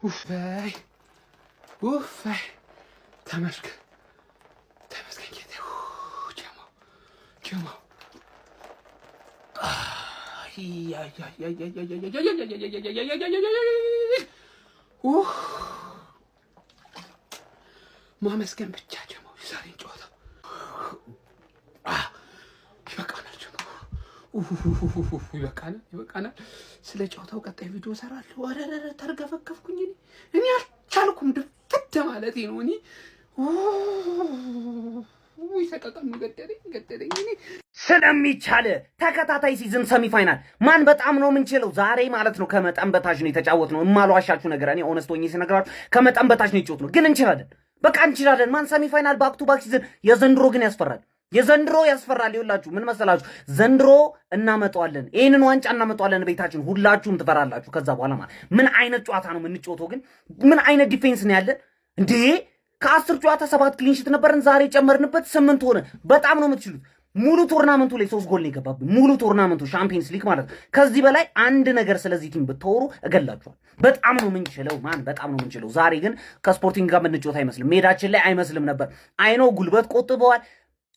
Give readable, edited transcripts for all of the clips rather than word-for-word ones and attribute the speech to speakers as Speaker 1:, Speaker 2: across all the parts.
Speaker 1: Ufaj. Tamaşk. Gidi. Cemo. ማመስገን ብቻ ጀመው ዛሬን ጨዋታ ይበቃናል። ስለ ጨዋታው ቀጣይ ቪዲዮ ሰራለሁ። አረረ ተርገፈከፍኩኝ እኔ አልቻልኩም ድፍት ማለት ነው። እኔ ይሰቀቀም ገደለኝ እኔ
Speaker 2: ስለሚቻል ተከታታይ ሲዝን ሰሚ ፋይናል ማን በጣም ነው የምንችለው ዛሬ ማለት ነው። ከመጠን በታች ነው የተጫወትነው። እማልዋሻችሁ ነገር እኔ ኦነስት ሆኜ ስነግራችሁ ከመጠን በታች ነው የተጫወትነው፣ ግን እንችላለን። በቃ እንችላለን። ማን ሰሚ ፋይናል ባክ ቱ ባክ ሲዝን የዘንድሮ ግን ያስፈራል። ይኸውላችሁ ምን መሰላችሁ፣ ዘንድሮ እናመጣዋለን፣ ይሄንን ዋንጫ እናመጣዋለን ቤታችን። ሁላችሁም ትፈራላችሁ። ከዛ በኋላ ማለት ምን አይነት ጨዋታ ነው የምንጫወተው? ግን ምን አይነት ዲፌንስ ነው ያለን እንዴ? ከ10 ጨዋታ 7 ክሊንሺት ነበርን፣ ዛሬ ጨመርንበት 8 ሆነ። በጣም ነው የምትችሉት። ሙሉ ቶርናመንቱ ላይ 3 ጎል ነው የገባብን። ሙሉ ቶርናመንቱ ሻምፒየንስ ሊግ ማለት ነው። ከዚህ በላይ አንድ ነገር ስለዚህ ቲም ብትወሩ እገላችኋል። በጣም ነው የምንችለው በጣም ነው የምንችለው። ዛሬ ግን ከስፖርቲንግ ጋር የምንጫወት አይመስልም፣ ሜዳችን ላይ አይመስልም ነበር። አይኖ ጉልበት ቆጥበዋል።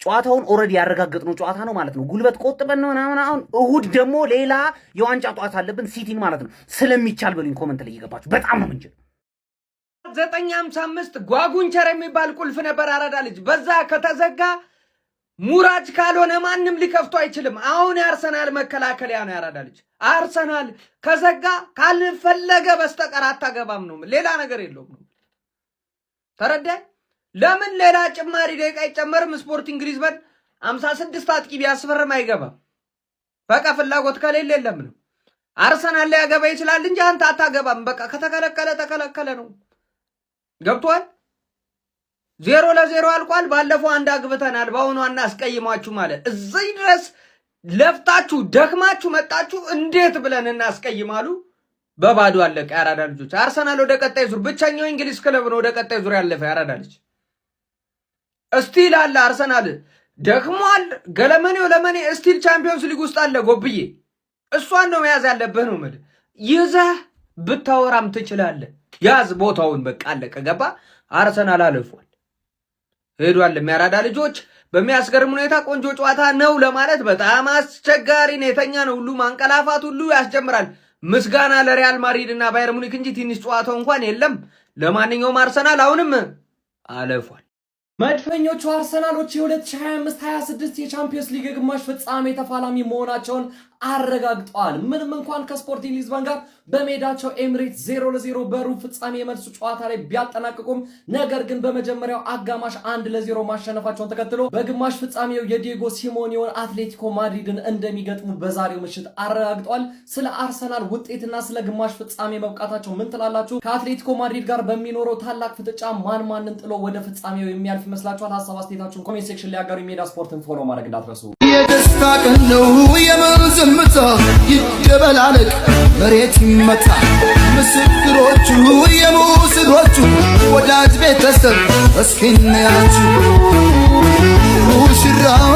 Speaker 2: ጨዋታውን ኦሬዲ ያረጋግጥነው ጨዋታ ነው ማለት ነው። ጉልበት ቆጥበን ነው ምናምን። አሁን እሁድ ደግሞ ሌላ የዋንጫ ጨዋታ አለብን ሲቲን ማለት ነው። ስለሚቻል በሉኝ ኮሜንት ላይ እየገባችሁ በጣም ነው የምንችለው።
Speaker 3: 955 ጓጉንቸር የሚባል ቁልፍ ነበር አራዳ ልጅ። በዛ ከተዘጋ ሙራጅ ካልሆነ ማንም ሊከፍቶ አይችልም። አሁን የአርሰናል መከላከያ ነው ያራዳ ልጅ። አርሰናል ከዘጋ ካልፈለገ በስተቀር አታገባም ነው፣ ሌላ ነገር የለውም ነው። ተረዳይ? ለምን ሌላ ጭማሪ ደቂቃ አይጨመርም? ስፖርቲንግ ሊዝበን 56 አጥቂ ቢያስፈርም አይገባም። በቃ ፍላጎት ከሌለ የለም ነው። አርሰናል ላይ ያገባ ይችላል እንጂ አንተ አታገባም። በቃ ከተከለከለ ተከለከለ ነው። ገብቷል? 0-0 አልቋል። ባለፈው አንድ አግብተናል፣ በአሁኑ እናስቀይማችሁ ማለት እዚህ ድረስ ለፍታችሁ ደክማችሁ መጣችሁ። እንዴት ብለን እናስቀይማሉ? በባዶ አለቀ ያራዳ ልጆች። አርሰናል ወደ ቀጣይ ዙር ብቸኛው እንግሊዝ ክለብ ነው ወደ ቀጣይ ዙር ያለፈ ያራዳ ልጅ። እስቲል አለ አርሰናል ደክሟል። ገለመኔው ለመኔ እስቲል ቻምፒዮንስ ሊግ ውስጥ አለ ጎብዬ። እሷን ነው መያዝ ያለብህ ነው ማለት። ይዘህ ብታወራም ትችላለህ። ያዝ ቦታውን በቃ አለቀ። ገባ? አርሰናል አልፏል ሄዷል። የሚያራዳ ልጆች በሚያስገርም ሁኔታ ቆንጆ ጨዋታ ነው ለማለት በጣም አስቸጋሪ ነው። የተኛ ነው ሁሉ ማንቀላፋት ሁሉ ያስጀምራል። ምስጋና ለሪያል ማድሪድ እና ባየር ሙኒክ እንጂ ትንሽ ጨዋታው እንኳን የለም። ለማንኛውም አርሰናል አሁንም አልፏል።
Speaker 4: መድፈኞቹ አርሰናሎች የ2025-26 የቻምፒየንስ ሊግ ግማሽ ፍጻሜ ተፋላሚ መሆናቸውን አረጋግጠዋል። ምንም እንኳን ከስፖርቲንግ ሊዝበን ጋር በሜዳቸው ኤምሬትስ 0-0 በሩብ ፍጻሜ የመልሱ ጨዋታ ላይ ቢያጠናቅቁም ነገር ግን በመጀመሪያው አጋማሽ 1-0 ማሸነፋቸውን ተከትሎ በግማሽ ፍጻሜው የዲየጎ ሲሞኔውን አትሌቲኮ ማድሪድን እንደሚገጥሙ በዛሬው ምሽት አረጋግጠዋል። ስለ አርሰናል ውጤትና ስለ ግማሽ ፍጻሜ መብቃታቸው ምን ትላላችሁ? ከአትሌቲኮ ማድሪድ ጋር በሚኖረው ታላቅ ፍጥጫ ማንን ጥሎ ወደ ፍጻሜው የሚያልፍ ይመስላችኋል? ሀሳብ አስተያየታችሁን ኮሜንት ሴክሽን ላይ ያጋሩ። ሜዳ ስፖርትን ፎሎ ማድረግ እንዳትረሱ።
Speaker 5: የደስታ ቀን ነው የመዝምታ ይደበላለቅ መሬት ይመታ ምስክሮቹ የሙስሮቹ ወዳጅ ቤተሰብ እስኪናያችሁ ሙሽራው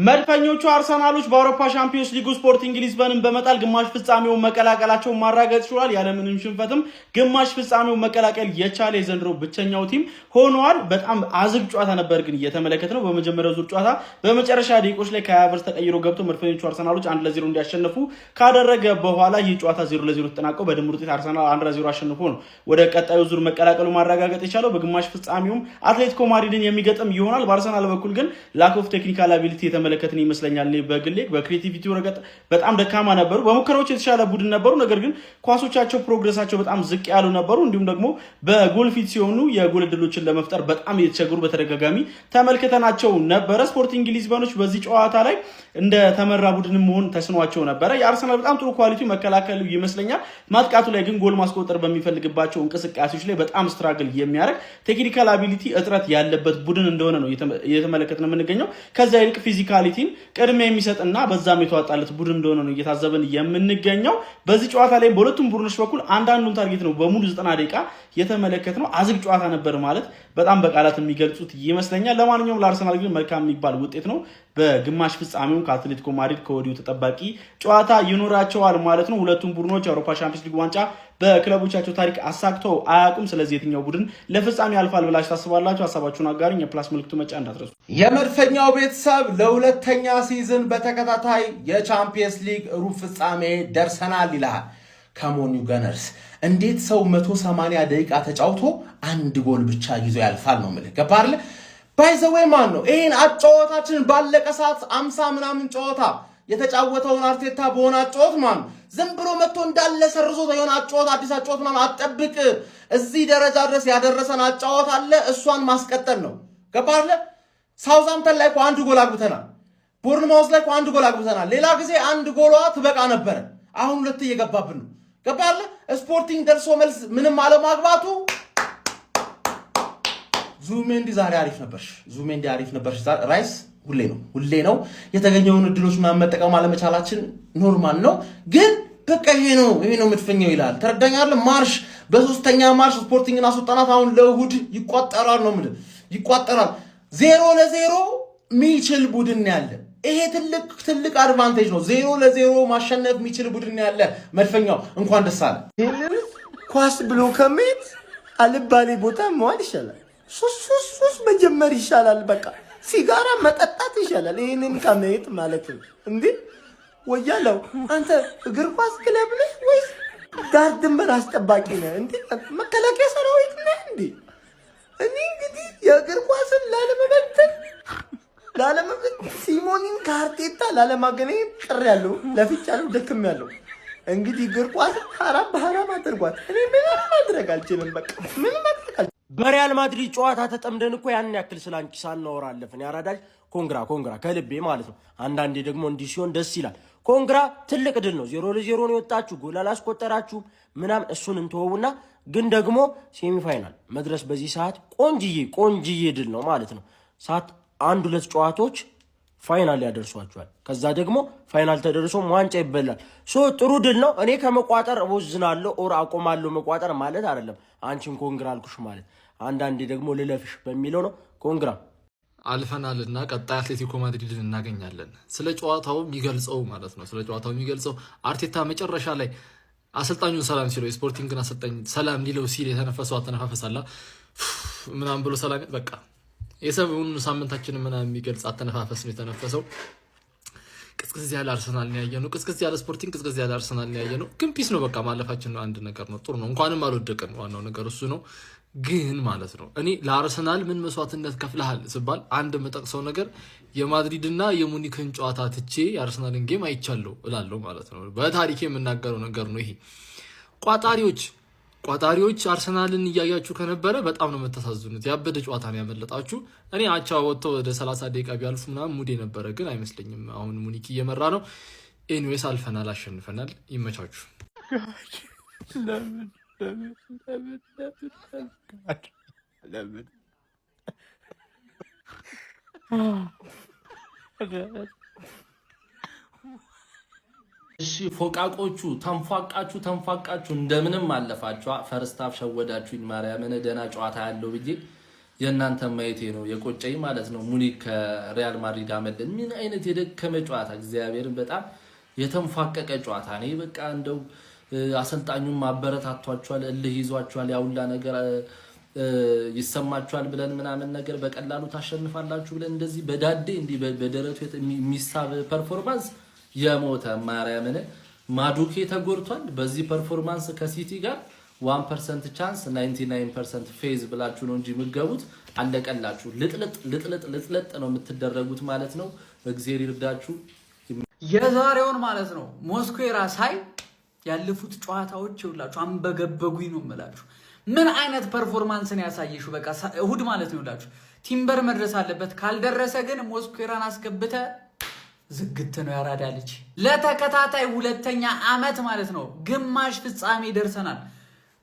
Speaker 6: መድፈኞቹ አርሰናሎች በአውሮፓ ሻምፒዮንስ ሊግ ስፖርቲንግ ሊዝበንን በመጣል ግማሽ ፍጻሜውን መቀላቀላቸውን ማረጋገጥ ችሏል። ያለምንም ሽንፈትም ግማሽ ፍጻሜውን መቀላቀል የቻለ የዘንድሮ ብቸኛው ቲም ሆኗል። በጣም አዝግ ጨዋታ ነበር ግን እየተመለከትነው። በመጀመሪያው ዙር ጨዋታ በመጨረሻ ደቂቆች ላይ ከሃቨርትዝ ተቀይሮ ገብቶ መድፈኞቹ አርሰናሎች 1-0 እንዲያሸንፉ ካደረገ በኋላ ይህ ጨዋታ 0-0 ተጠናቀው በድምር ውጤት አርሰናል 1-0 አሸንፎ ነው ወደ ቀጣዩ ዙር መቀላቀሉ ማረጋገጥ የቻለው። በግማሽ ፍጻሜውም አትሌቲኮ ማድሪድን የሚገጥም ይሆናል። በአርሰናል በኩል ግን ላክ ኦፍ ቴክኒካል አቢሊቲ የተመለከትን ይመስለኛል። በግሌ በክሬቲቪቲው ረገጥ በጣም ደካማ ነበሩ። በሙከራዎች የተሻለ ቡድን ነበሩ፣ ነገር ግን ኳሶቻቸው ፕሮግረሳቸው በጣም ዝቅ ያሉ ነበሩ። እንዲሁም ደግሞ በጎል ፊት ሲሆኑ የጎል ዕድሎችን ለመፍጠር በጣም እየተቸገሩ በተደጋጋሚ ተመልክተናቸው ነበረ። ስፖርቲንግ ሊዝበኖች በዚህ ጨዋታ ላይ እንደ ተመራ ቡድን መሆን ተስኗቸው ነበረ። የአርሰናል በጣም ጥሩ ኳሊቲ መከላከሉ ይመስለኛል። ማጥቃቱ ላይ ግን ጎል ማስቆጠር በሚፈልግባቸው እንቅስቃሴዎች ላይ በጣም ስትራግል የሚያደርግ ቴክኒካል አቢሊቲ እጥረት ያለበት ቡድን እንደሆነ ነው እየተመለከትን የምንገኘው። ከዛ ይልቅ ፊዚካሊቲን ቅድሚያ የሚሰጥና በዛም የተዋጣለት ቡድን እንደሆነ ነው እየታዘብን የምንገኘው። በዚህ ጨዋታ ላይ በሁለቱም ቡድኖች በኩል አንዳንዱን ታርጌት ነው በሙሉ 90 ደቂቃ የተመለከትነው። አዝግ ጨዋታ ነበር ማለት በጣም በቃላት የሚገልጹት ይመስለኛል። ለማንኛውም ለአርሰናል ግን መልካም የሚባል ውጤት ነው። በግማሽ ፍጻሜው ከአትሌቲኮ ማድሪድ ከወዲሁ ተጠባቂ ጨዋታ ይኖራቸዋል ማለት ነው። ሁለቱም ቡድኖች የአውሮፓ ሻምፒዮንስ ሊግ ዋንጫ በክለቦቻቸው ታሪክ አሳክተው አያውቁም። ስለዚህ የትኛው ቡድን ለፍጻሜ ያልፋል ብላችሁ ታስባላችሁ? ሀሳባችሁን አጋሩኝ። የፕላስ ምልክቱ መጫ እንዳትረሱ።
Speaker 4: የመድፈኛው ቤተሰብ ለሁለተኛ ሲዝን በተከታታይ የቻምፒየንስ ሊግ ሩብ ፍጻሜ ደርሰናል ይላል። ከሞኒው ገነርስ እንዴት ሰው 180 ደቂቃ ተጫውቶ አንድ ጎል ብቻ ይዞ ያልፋል ነው ማለት ገባርለ ባይዘዌ ማን ነው ይሄን አጫወታችን ባለቀ ሰዓት 50 ምናምን ጨዋታ የተጫወተውን አርቴታ በሆነ አጫወት ማን ዝም ብሎ መጥቶ እንዳለ ሰርዞ የሆነ አጫወት አዲስ አጫወት ምናምን አጠብቅ። እዚህ ደረጃ ድረስ ያደረሰን አጫወት አለ፣ እሷን ማስቀጠል ነው ገባርለ። ሳውዛምተን ላይ አንድ ጎል አግብተናል፣ ቦርንማውዝ ላይ አንድ ጎል አግብተናል። ሌላ ጊዜ አንድ ጎሏ ትበቃ ነበር፣ አሁን ሁለት እየገባብን ነው ገባርለ። ስፖርቲንግ ደርሶ መልስ ምንም አለማግባቱ ዙሜንዲ ዛሬ አሪፍ ነበርሽ። ራይስ ሁሌ ነው የተገኘውን እድሎች ምናምን መጠቀም አለመቻላችን ኖርማል ነው። ግን በቃ ይሄ ነው መድፈኛው ይላል። ተረዳኛለ። ማርሽ በሶስተኛ ማርሽ ስፖርቲንግን አስወጣናት። አሁን ለእሁድ ይቋጠራል ነው ማለት ይቋጠራል። 0-0 የሚችል ቡድን ያለ ይሄ ትልቅ አድቫንቴጅ ነው። 0-0 ማሸነፍ የሚችል ቡድን ያለ መድፈኛው እንኳን ደስ አለ።
Speaker 5: ኳስ ብሎ ከመሄድ አልባሌ ቦታ መዋል ይሻላል። ሱስ መጀመር ይሻላል። በቃ ሲጋራ መጠጣት ይሻላል ይሄንን ከመሄድ ማለት ነው። እንዴ ወያለው አንተ እግር ኳስ ክለብ ነህ ወይስ ዳር ድንበር አስጠባቂ ነህ? እንዴ መከላከያ ሰራዊት ነህ እንዴ? እኔ እንግዲህ የእግር ኳስን ላለመበተን ሲሞኒን ከአርቴታ ላለማገናኘት ጥር ያለው ለፍቻለሁ፣ ደክም ያለው እንግዲህ እግር ኳስ ሐራም በሐራም አድርጓት። እኔ ምንም ማድረግ አልችልም። በቃ ምንም ማድረግ አልችልም።
Speaker 7: በሪያል ማድሪድ ጨዋታ ተጠምደን እኮ ያን ያክል ስላንቺ ሳናወራ አለፈን። ያራዳጅ ኮንግራ ከልቤ ማለት ነው። አንዳንዴ ደግሞ እንዲህ ሲሆን ደስ ይላል። ኮንግራ ትልቅ ድል ነው። 0-0 ነው የወጣችሁ፣ ጎል አላስቆጠራችሁም ምናምን፣ እሱን እንተወውና ግን ደግሞ ሴሚፋይናል መድረስ በዚህ ሰዓት ቆንጅዬ ድል ነው ማለት ነው። ሰዓት 1-2 ጨዋታዎች ፋይናል ያደርሷቸዋል። ከዛ ደግሞ ፋይናል ተደርሶ ዋንጫ ይበላል። ጥሩ ድል ነው። እኔ ከመቋጠር ወዝናለሁ ኦር አቆማለሁ መቋጠር ማለት አይደለም። አንቺን ኮንግራ አልኩሽ ማለት አንዳንዴ ደግሞ ልለፍሽ በሚለው ነው። ኮንግራ
Speaker 8: አልፈናልና ቀጣይ አትሌቲኮ ማድሪድን እናገኛለን። ስለ ጨዋታው የሚገልጸው ማለት ነው። ስለ ጨዋታው የሚገልጸው አርቴታ መጨረሻ ላይ አሰልጣኙን ሰላም ሲለው ስፖርቲንግን አሰልጣኝ ሰላም ሊለው ሲል የተነፈሰው አተነፋፈሳላ ምናምን ብሎ ሰላም በቃ የሰውን ሳምንታችንን ምናምን የሚገልጽ አተነፋፈስ ነው የተነፈሰው። ቅዝቅዝ ያለ አርሰናል ነው ያየነው። ቅዝቅዝ ያለ ስፖርቲንግ፣ ቅዝቅዝ ያለ አርሰናል ነው ያየነው። ግን ፒስ ነው በቃ ማለፋችን ነው አንድ ነገር ነው። ጥሩ ነው። እንኳንም አልወደቀን። ዋናው ነገር እሱ ነው። ግን ማለት ነው እኔ ለአርሰናል ምን መስዋዕትነት ከፍለሃል ስባል አንድ የምጠቅሰው ነገር የማድሪድና የሙኒክን ጨዋታ ትቼ የአርሰናልን ጌም አይቻለሁ እላለሁ ማለት ነው። በታሪክ የምናገረው ነገር ነው ይሄ። ቋጣሪዎች አርሰናልን እያያችሁ ከነበረ በጣም ነው የምታሳዝኑት። ያበደ ጨዋታ ነው ያመለጣችሁ። እኔ አቻ ወጥተው ወደ 30 ደቂቃ ቢያልፉ ምናምን ሙዴ ነበረ፣ ግን አይመስለኝም። አሁን ሙኒክ እየመራ ነው። ኤኒዌይስ አልፈናል፣ አሸንፈናል። ይመቻችሁ።
Speaker 4: እሺ ፎቃቆቹ ተንፏቃችሁ እንደምንም አለፋችሁ። ፈርስታፍ ሸወዳችሁኝ። ማርያምን ደህና ጨዋታ ያለው ብዬ የእናንተ ማየቴ ነው የቆጨኝ ማለት ነው። ሙኒክ ከሪያል ማድሪድ አመለጠን። ምን አይነት የደከመ ጨዋታ፣ እግዚአብሔርን በጣም የተንፏቀቀ ጨዋታ ነው። በቃ እንደው አሰልጣኙም አበረታቷቸዋል፣ እልህ ይዟቸዋል፣ ያውላ ነገር ይሰማቸዋል ብለን ምናምን ነገር በቀላሉ ታሸንፋላችሁ ብለን እንደዚህ በዳዴ እንዲህ በደረቱ የሚሳብ ፐርፎርማንስ የሞተ ማርያምን ማዱኬ ተጎድቷል። በዚህ ፐርፎርማንስ ከሲቲ ጋር 1% ቻንስ 99% ፌዝ ብላችሁ ነው እንጂ የምትገቡት አለቀላችሁ። ልጥልጥ ነው የምትደረጉት ማለት ነው። እግዚአብሔር ይርዳችሁ።
Speaker 9: የዛሬውን ማለት ነው ሞስኩዌራ ሳይ ያለፉት ጨዋታዎች ይውላችሁ አንበገበጉኝ ነው የምላችሁ። ምን አይነት ፐርፎርማንስን ያሳየሽው በቃ እሁድ ማለት ነው ይውላችሁ። ቲምበር መድረስ አለበት። ካልደረሰ ግን ሞስኩዌራን አስገብተ ዝግት ነው ያራዳ ልጅ። ለተከታታይ ሁለተኛ አመት ማለት ነው ግማሽ ፍጻሜ ደርሰናል።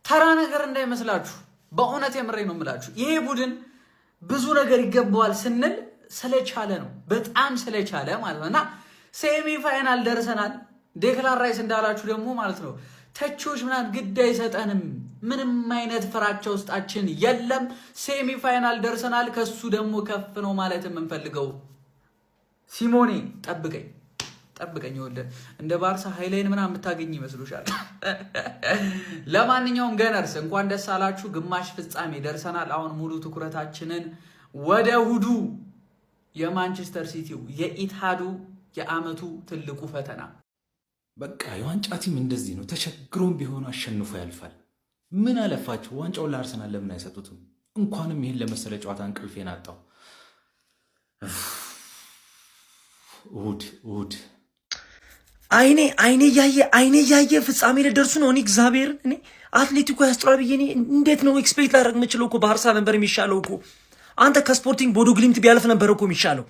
Speaker 9: ተራ ነገር እንዳይመስላችሁ፣ በእውነት የምሬ ነው የምላችሁ። ይሄ ቡድን ብዙ ነገር ይገባዋል ስንል ስለቻለ ነው፣ በጣም ስለቻለ ማለት ነውና ሴሚ ፋይናል ደርሰናል። ዴክላን ራይስ እንዳላችሁ ደግሞ ማለት ነው ተቺዎች ምናምን ግድ አይሰጠንም፣ ምንም አይነት ፍራቻ ውስጣችን የለም። ሴሚ ፋይናል ደርሰናል። ከሱ ደግሞ ከፍ ነው ማለት የምንፈልገው። ሲሞኔ ጠብቀኝ ጠብቀኝ ወደ እንደ ባርሳ ሃይላይን ምናምን የምታገኝ ይመስሉሻል? ለማንኛውም ገነርስ እንኳን ደስ አላችሁ፣ ግማሽ ፍጻሜ ደርሰናል። አሁን ሙሉ ትኩረታችንን ወደ እሑዱ የማንቸስተር ሲቲው የኢትሃዱ የአመቱ ትልቁ ፈተና።
Speaker 10: በቃ የዋንጫ ቲም እንደዚህ ነው፣ ተቸግሮም ቢሆን አሸንፎ ያልፋል። ምን አለፋችሁ ዋንጫውን ለአርሰናል ለምን አይሰጡትም? እንኳንም ይሄን ለመሰለ ጨዋታ እንቅልፌን አጣው። እሑድ
Speaker 7: አይኔ ያየ ፍጻሜ ለደርሱ ነው። እኔ እግዚአብሔርን እኔ አትሌቲኮ ያስጥራል ብዬ እኔ እንዴት ነው ኤክስፔክት ላደርግ የምችለው? እኮ ባርሳ ነበር የሚሻለው እኮ። አንተ ከስፖርቲንግ ቦዶ ግሊምት ቢያልፍ ነበር እኮ የሚሻለው።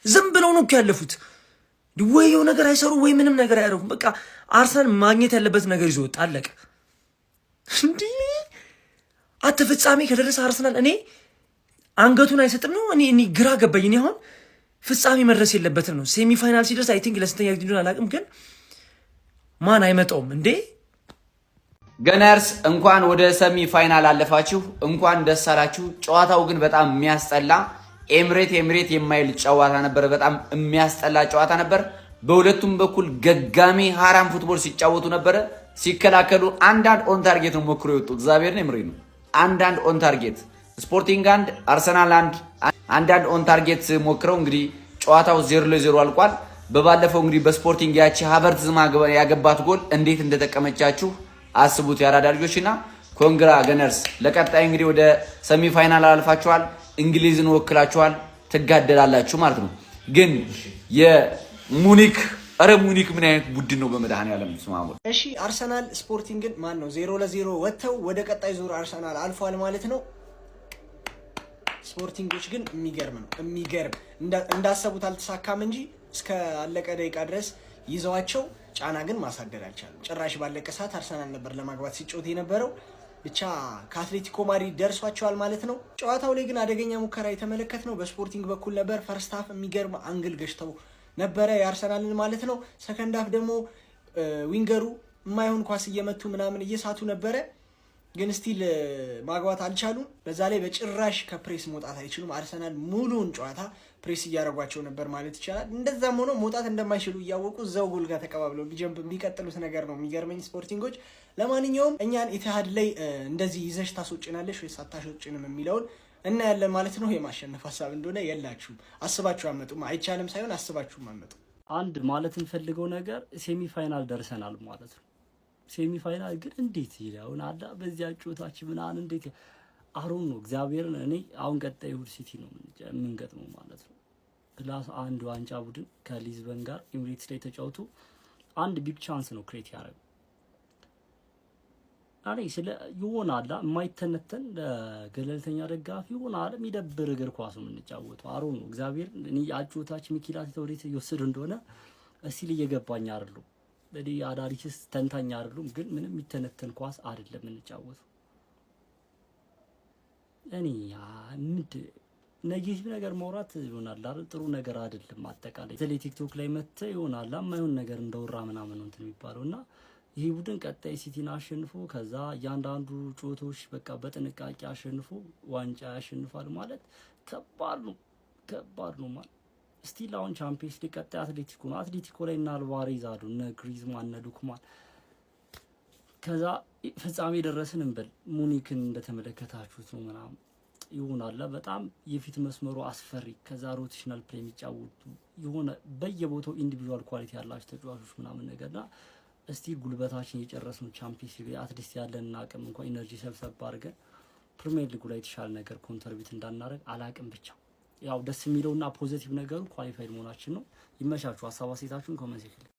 Speaker 7: ዝም ብለው ነው እኮ ያለፉት። ወይ የሆነ ነገር አይሰሩ ወይ ምንም ነገር አያደርጉም። በቃ አርሰናል ማግኘት ያለበት ነገር ይዞ ወጣ፣ አለቀ። እንዴ አተ ፍጻሜ ከደረሰ አርሰናል እኔ አንገቱን አይሰጥም ነው። እኔ ግራ ገባኝ። እኔ አሁን ፍጻሜ መድረስ የለበትም ነው። ሴሚ ፋይናል ሲደርስ አይ ቲንክ ለስንተኛ ጊዜ እንደሆነ አላውቅም፣ ግን ማን አይመጣውም እንዴ?
Speaker 3: ገነርስ እንኳን ወደ ሰሚ ፋይናል አለፋችሁ፣ እንኳን ደስ አላችሁ። ጨዋታው ግን በጣም የሚያስጠላ ኤምሬት የማይል ጨዋታ ነበር። በጣም የሚያስጠላ ጨዋታ ነበር። በሁለቱም በኩል ገጋሚ ሃራም ፉትቦል ሲጫወቱ ነበረ። ሲከላከሉ አንዳንድ ኦን ታርጌት ነው ሞክሮ የወጡ። እግዚአብሔር ነው የምሬ ነው። አንዳንድ ኦን ታርጌት ስፖርቲንግ አንድ አርሰናል አንዳንድ ኦን ታርጌት ሞክረው እንግዲህ ጨዋታው 0-0 አልቋል። በባለፈው እንግዲህ በስፖርቲንግ ያቺ ሃቨርትዝ ያገባት ጎል እንዴት እንደተቀመቻችሁ አስቡት ያራዳ ልጆችና። ኮንግራ ገነርስ ለቀጣይ እንግዲህ ወደ ሰሚ ፋይናል አልፋችኋል። እንግሊዝን ወክላችኋል፣ ትጋደላላችሁ ማለት ነው። ግን የሙኒክ ሙኒክ ምን አይነት ቡድን ነው በመድኃኔዓለም ስማሙ።
Speaker 7: እሺ አርሰናል ስፖርቲንግን ማን ነው 0-0 ወጥተው ወደ ቀጣይ ዙር አርሰናል አልፏል ማለት ነው። ስፖርቲንጎች ግን የሚገርም እንዳሰቡት አልተሳካም እንጂ እስከ አለቀ ደቂቃ ድረስ ይዘዋቸው ጫና ግን ማሳደር አልቻሉም። ጭራሽ ባለቀ ሰዓት አርሰናል ነበር ለማግባት ሲጮት የነበረው። ብቻ ከአትሌቲኮ ማድሪድ ደርሷቸዋል ማለት ነው። ጨዋታው ላይ ግን አደገኛ ሙከራ የተመለከትነው በስፖርቲንግ በኩል ነበር። ፈርስት ሃፍ የሚገርም አንግል ገጭተው ነበረ የአርሰናልን ማለት ነው። ሰከንድ ሃፍ ደግሞ ዊንገሩ የማይሆን ኳስ እየመቱ ምናምን እየሳቱ ነበረ፣ ግን ስቲል ማግባት አልቻሉም። በዛ ላይ በጭራሽ ከፕሬስ መውጣት አይችሉም። አርሰናል ሙሉውን ጨዋታ ፕሬስ እያደረጓቸው ነበር ማለት ይቻላል። እንደዛም ሆኖ መውጣት እንደማይችሉ እያወቁ እዛው ጎል ጋር ተቀባብለው ቢቀጥሉት ነገር ነው የሚገርመኝ ስፖርቲንጎች። ለማንኛውም እኛን ኢትሃድ ላይ እንደዚህ ይዘሽ ታስወጭናለሽ ወይ ሳታስወጭንም የሚለውን እናያለን ማለት ነው። የማሸነፍ ሀሳብ እንደሆነ የላችሁም፣ አስባችሁ አመጡም። አይቻልም ሳይሆን አስባችሁም አመጡ።
Speaker 11: አንድ ማለት እንፈልገው ነገር ሴሚ ፋይናል ደርሰናል ማለት ነው። ሴሚ ፋይናል ግን እንዴት ይላውን አላ በዚያ ጮታች ምናን እንዴት አሮን ነው እግዚአብሔርን። እኔ አሁን ቀጣይ እሑድ ሲቲ ነው የምንገጥመው ማለት ነው። ፕላስ አንድ ዋንጫ ቡድን ከሊዝበን ጋር ኤምሬትስ ላይ ተጫውቶ አንድ ቢግ ቻንስ ነው ክሬት ያደረገው። አሬ ስለ ይሆናል የማይተነተን ለገለልተኛ ደጋፊ ይሆናል የሚደብር እግር ኳስ ነው የምንጫወተው። አሮን ነው እግዚአብሔር። እኔ አጮታች ሚኪላት ተወዴት ይወስድ እንደሆነ እስቲ እየገባኝ አይደለም። ለዲ አዳሪስ ተንታኛ አይደሉም፣ ግን ምንም የሚተነተን ኳስ አይደለም የምንጫወተው። እኔ ምንድ ኔጌቲቭ ነገር ማውራት ይሆናል አይደል? ጥሩ ነገር አይደለም። አጠቃላይ ተለይ ቲክቶክ ላይ መተ ይሆናል የማይሆን ነገር እንደወራ ምናምን ነው እንትን የሚባለውና ይሄ ቡድን ቀጣይ ሲቲን አሸንፎ ከዛ እያንዳንዱ ጮቶች በቃ በጥንቃቄ አሸንፎ ዋንጫ ያሸንፋል ማለት ከባድ ነው ማለት ስቲል አሁን ቻምፒየንስ ሊግ ቀጣይ አትሌቲኮ ላይ እና አልቫሬዝ አሉ እነ ግሪዝማን እነ ሉክማን ከዛ ፍጻሜ ደረስን እንበል ሙኒክን እንደተመለከታችሁት ነው ምናምን ይሆናል። በጣም የፊት መስመሩ አስፈሪ ከዛ ሮቴሽናል ፕሌይ የሚጫወቱ የሆነ በየቦታው ኢንዲቪጁዋል ኳሊቲ ያላቸው ተጫዋቾች ምናምን ነገርና እስቲ ጉልበታችን የጨረስነው ቻምፒየንስ ሊግ አትሊስት ያለን አቅም እንኳን ኢነርጂ ሰብሰብ አድርገን ፕሪሚየር ሊጉ ላይ የተሻለ ነገር ኮንትሪቢዩት እንዳናደርግ አላቅም። ብቻ ያው ደስ የሚለውና ፖዚቲቭ ነገሩ ኳሊፋይድ መሆናችን ነው። ይመቻችሁ። ሀሳብ አስተያየታችሁን ኮሜንት